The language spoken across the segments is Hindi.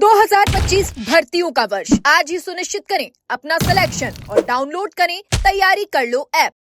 2025 भर्तियों का वर्ष आज ही सुनिश्चित करें अपना सिलेक्शन और डाउनलोड करें तैयारी कर लो ऐप।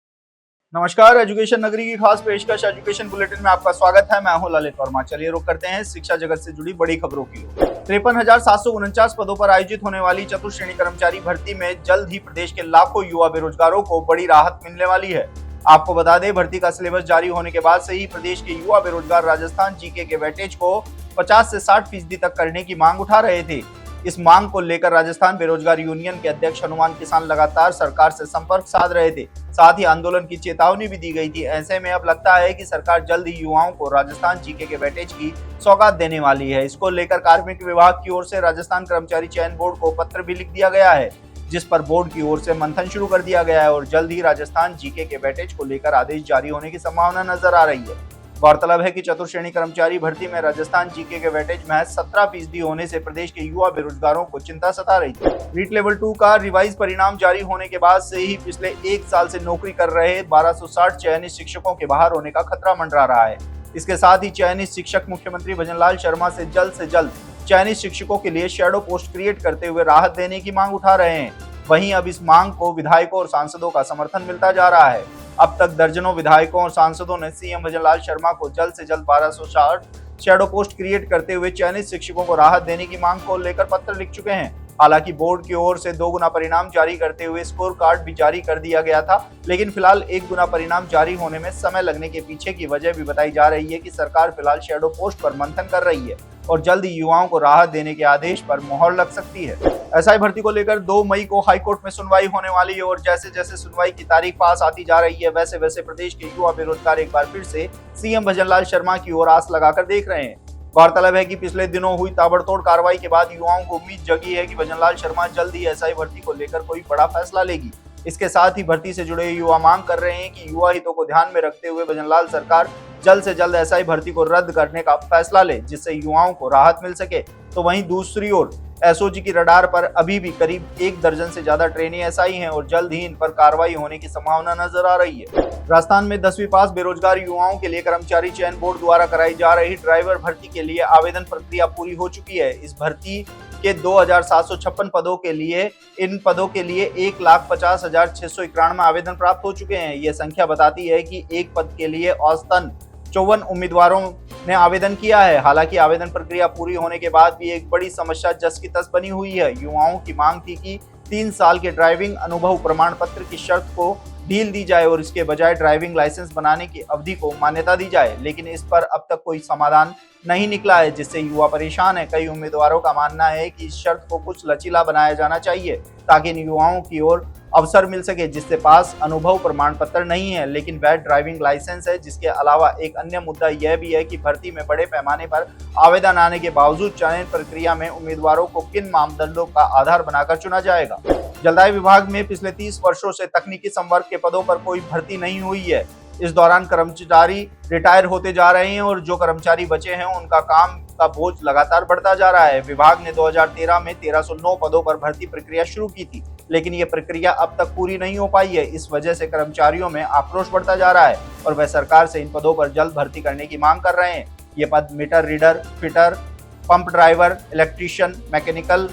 नमस्कार, एजुकेशन नगरी की खास पेशकश एजुकेशन बुलेटिन में आपका स्वागत है। मैं हूं ललित वर्मा। चलिए रुक करते हैं शिक्षा जगत से जुड़ी बड़ी खबरों की ओर। 53,749 पदों पर आयोजित होने वाली चतुर्श्रेणी कर्मचारी भर्ती में जल्द ही प्रदेश के लाखों युवा बेरोजगारों को बड़ी राहत मिलने वाली है। आपको बता दें, भर्ती का सिलेबस जारी होने के बाद से ही प्रदेश के युवा बेरोजगार राजस्थान जीके के वेटेज को 50 से 60% तक करने की मांग उठा रहे थे। इस मांग को लेकर राजस्थान बेरोजगार यूनियन के अध्यक्ष हनुमान किसान लगातार सरकार से संपर्क साध रहे थे। साथ ही आंदोलन की चेतावनी भी दी गई थी। ऐसे में अब लगता है कि सरकार जल्द ही युवाओं को राजस्थान जीके के वेटेज की सौगात देने वाली है। इसको लेकर कार्मिक विभाग की ओर से राजस्थान कर्मचारी चयन बोर्ड को पत्र भी लिख दिया गया है, जिस पर बोर्ड की ओर से मंथन शुरू कर दिया गया है और जल्द ही राजस्थान जीके के वेटेज को लेकर आदेश जारी होने की संभावना नजर आ रही है। गौरतलब है कि चतुर्श्रेणी कर्मचारी भर्ती में राजस्थान जीके के वेटेज महज 17% होने से प्रदेश के युवा बेरोजगारों को चिंता सता रही थी। नीट लेवल 2 का रिवाइज परिणाम जारी होने के बाद से ही पिछले एक साल से नौकरी कर रहे 1260 चयनित शिक्षकों के बाहर होने का खतरा मंडरा रहा है। इसके साथ ही चयनित शिक्षक मुख्यमंत्री भजनलाल शर्मा से जल्द चयनित शिक्षकों के लिए शैडो पोस्ट क्रिएट करते हुए राहत देने की मांग उठा रहे हैं। वहीं अब इस मांग को विधायकों और सांसदों का समर्थन मिलता जा रहा है। अब तक दर्जनों विधायकों और सांसदों ने सीएम भजनलाल शर्मा को जल्द से जल्द 1260 शैडो पोस्ट क्रिएट करते हुए चयनित शिक्षकों को राहत देने की मांग को लेकर पत्र लिख चुके हैं। हालांकि बोर्ड की ओर से 2 गुना परिणाम जारी करते हुए स्कोर कार्ड भी जारी कर दिया गया था, लेकिन फिलहाल 1 गुना परिणाम जारी होने में समय लगने के पीछे की वजह भी बताई जा रही है कि सरकार फिलहाल शैडो पोस्ट पर मंथन कर रही है और जल्द ही युवाओं को राहत देने के आदेश पर मुहर लग सकती है। एसआई भर्ती को लेकर 2 मई को हाईकोर्ट में सुनवाई होने वाली है और जैसे जैसे सुनवाई की तारीख पास आती जा रही है, वैसे वैसे प्रदेश के युवा बेरोजगार एक बार फिर से सीएम भजनलाल शर्मा की ओर आस लगाकर देख रहे हैं। गौरतलब है कि पिछले दिनों हुई ताबड़तोड़ कार्रवाई के बाद युवाओं को उम्मीद जगी है कि भजनलाल शर्मा जल्द ही एसआई भर्ती को लेकर कोई बड़ा फैसला लेगी। इसके साथ ही भर्ती से जुड़े युवा मांग कर रहे हैं कि युवा हितों को ध्यान में रखते हुए भजनलाल सरकार जल्द से जल्द एसआई भर्ती को रद्द करने का फैसला ले, जिससे युवाओं को राहत मिल सके। तो वहीं दूसरी ओर एसओजी की रडार पर अभी भी करीब 1 दर्जन से ज्यादा ट्रेनी एसआई हैं और जल्द ही इन पर कार्रवाई होने की संभावना नजर आ रही है। राजस्थान में 10वीं पास बेरोजगार युवाओं के लिए कर्मचारी चयन बोर्ड द्वारा कराई जा रही ड्राइवर भर्ती के लिए आवेदन प्रक्रिया पूरी हो चुकी है। इस भर्ती के 2756 पदों के लिए इन पदों के लिए 1,50,691 आवेदन प्राप्त हो चुके हैं। ये संख्या बताती है कि एक पद के लिए औसतन 54 उम्मीदवारों ने आवेदन किया है। हालांकि आवेदन प्रक्रिया पूरी होने के बाद भी एक बड़ी समस्या जस की तस बनी हुई है। युवाओं की मांग थी कि 3 साल के ड्राइविंग अनुभव प्रमाण पत्र की शर्त को ढील दी जाए और इसके बजाय ड्राइविंग लाइसेंस बनाने की अवधि को मान्यता दी जाए, लेकिन इस पर अब तक कोई समाधान नहीं निकला है, जिससे युवा परेशान है। कई उम्मीदवारों का मानना है कि इस शर्त को कुछ लचीला बनाया जाना चाहिए ताकि इन युवाओं की ओर अवसर मिल सके जिसके पास अनुभव प्रमाण पत्र नहीं है लेकिन वैध ड्राइविंग लाइसेंस है। जिसके अलावा एक अन्य मुद्दा यह भी है कि भर्ती में बड़े पैमाने पर आवेदन आने के बावजूद चयन प्रक्रिया में उम्मीदवारोों को किन मापदंडों का आधार बनाकर चुना जाएगा। जलदाय विभाग में पिछले 30 वर्षों से तकनीकी संवर्ग के पदों पर कोई भर्ती नहीं हुई है। इस दौरान कर्मचारी रिटायर होते जा रहे हैं और जो कर्मचारी बचे हैं उनका काम का बोझ लगातार बढ़ता जा रहा है। विभाग ने 2013 में 1309 पदों पर भर्ती प्रक्रिया शुरू की थी, लेकिन ये प्रक्रिया अब तक पूरी नहीं हो पाई है। इस वजह से कर्मचारियों में आक्रोश बढ़ता जा रहा है और वह सरकार से इन पदों पर जल्द भर्ती करने की मांग कर रहे हैं। ये पद meter reader, fitter, pump driver, electrician, mechanical,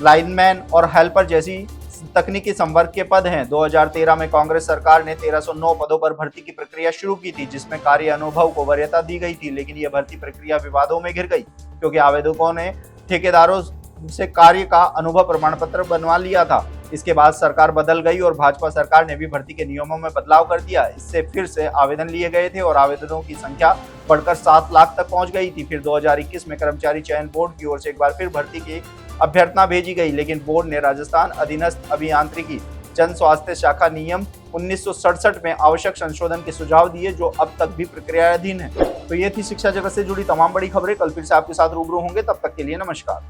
lineman और हेल्पर जैसी तकनीकी संवर्ग के पद हैं। 2013 में कांग्रेस सरकार ने 1309 पदों पर भर्ती की प्रक्रिया शुरू की थी, जिसमें कार्य अनुभव को वरीयता दी गई थी, लेकिन यह भर्ती प्रक्रिया विवादों में घिर गई क्योंकि आवेदकों ने ठेकेदारों से कार्य का अनुभव प्रमाण पत्र बनवा लिया था। इसके बाद सरकार बदल गई और भाजपा सरकार ने भी भर्ती के नियमों में बदलाव कर दिया। इससे फिर से आवेदन लिए गए थे और आवेदनों की संख्या बढ़कर 7 लाख तक पहुंच गई थी। फिर 2021 में कर्मचारी चयन बोर्ड की ओर से एक बार फिर भर्ती की अभ्यर्थना भेजी गई, लेकिन बोर्ड ने राजस्थान अधीनस्थ अभियांत्रिकी जन स्वास्थ्य शाखा नियम 1967 में आवश्यक संशोधन के सुझाव दिए, जो अब तक भी प्रक्रियाधीन है। तो ये थी शिक्षा जगत से जुड़ी तमाम बड़ी खबरें। कल फिर से आपके साथ रूबरू होंगे, तब तक के लिए नमस्कार।